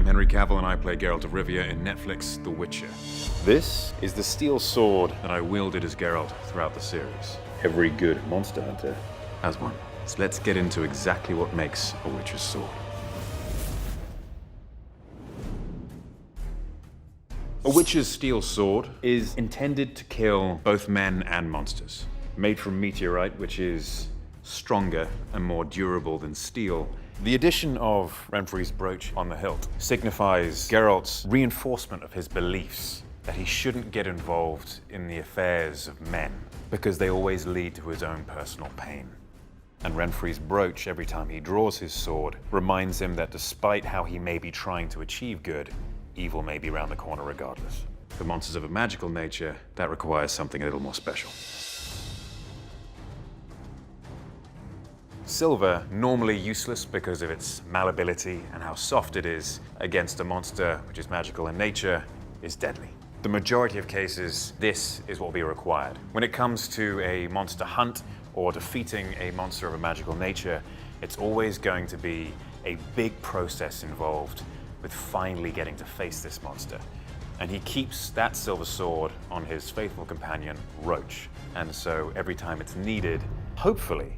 I'm Henry Cavill and I play Geralt of Rivia in Netflix' The Witcher. This is the steel sword that I wielded as Geralt throughout the series. Every good monster hunter has one. So let's get into exactly what makes a Witcher's sword. A Witcher's steel sword is intended to kill both men and monsters. Made from meteorite, which is stronger and more durable than steel, the addition of Renfri's brooch on the hilt signifies Geralt's reinforcement of his beliefs that he shouldn't get involved in the affairs of men because they always lead to his own personal pain. And Renfri's brooch, every time he draws his sword, reminds him that despite how he may be trying to achieve good, evil may be around the corner regardless. For monsters of a magical nature, that requires something a little more special. Silver, normally useless because of its malleability and how soft it is, against a monster which is magical in nature, is deadly. The majority of cases, this is what will be required. When it comes to a monster hunt or defeating a monster of a magical nature, it's always going to be a big process involved with finally getting to face this monster. And he keeps that silver sword on his faithful companion, Roach. And so every time it's needed, hopefully,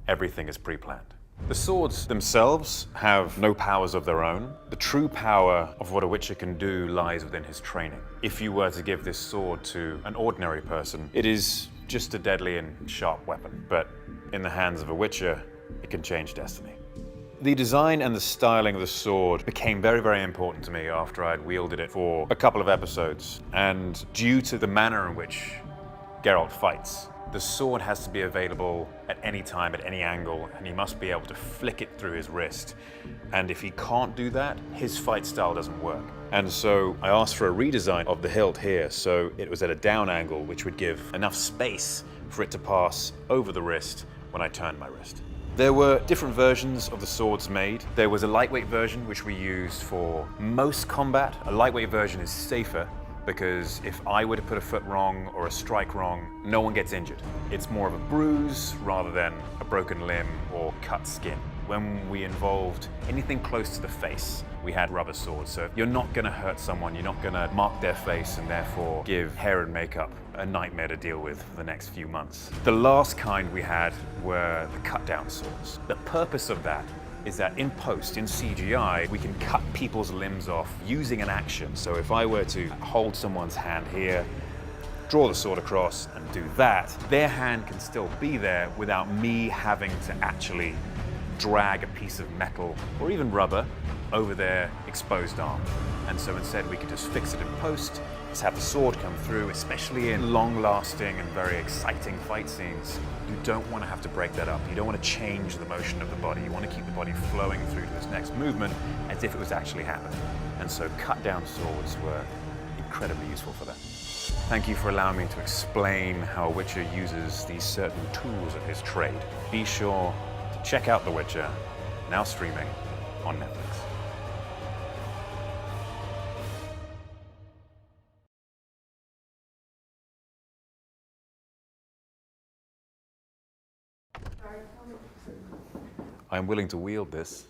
everything is pre-planned. The swords themselves have no powers of their own. The true power of what a Witcher can do lies within his training. If you were to give this sword to an ordinary person, it is just a deadly and sharp weapon. But in the hands of a Witcher, it can change destiny. The design and the styling of the sword became very, very important to me after I'd wielded it for a couple of episodes. And due to the manner in which Geralt fights, the sword has to be available at any time, at any angle, and he must be able to flick it through his wrist. And if he can't do that, his fight style doesn't work. And so I asked for a redesign of the hilt here, so it was at a down angle, which would give enough space for it to pass over the wrist when I turned my wrist. There were different versions of the swords made. There was a lightweight version, which we used for most combat. A lightweight version is safer, because if I were to put a foot wrong or a strike wrong, no one gets injured. It's more of a bruise rather than a broken limb or cut skin. When we involved anything close to the face, we had rubber swords. So you're not gonna hurt someone, you're not gonna mark their face and therefore give hair and makeup a nightmare to deal with for the next few months. The last kind we had were the cut down swords. The purpose of that is that in post, in CGI, we can cut people's limbs off using an action. So if I were to hold someone's hand here, draw the sword across and do that, their hand can still be there without me having to actually drag a piece of metal or even rubber over their exposed arm. And so instead we could just fix it in post, just have the sword come through, especially in long-lasting and very exciting fight scenes. You don't want to have to break that up. You don't want to change the motion of the body. You want to keep the body flowing through to its next movement as if it was actually happening. And so cut-down swords were incredibly useful for that. Thank you for allowing me to explain how a Witcher uses these certain tools of his trade. Be sure to check out The Witcher, now streaming on Netflix. I am willing to wield this.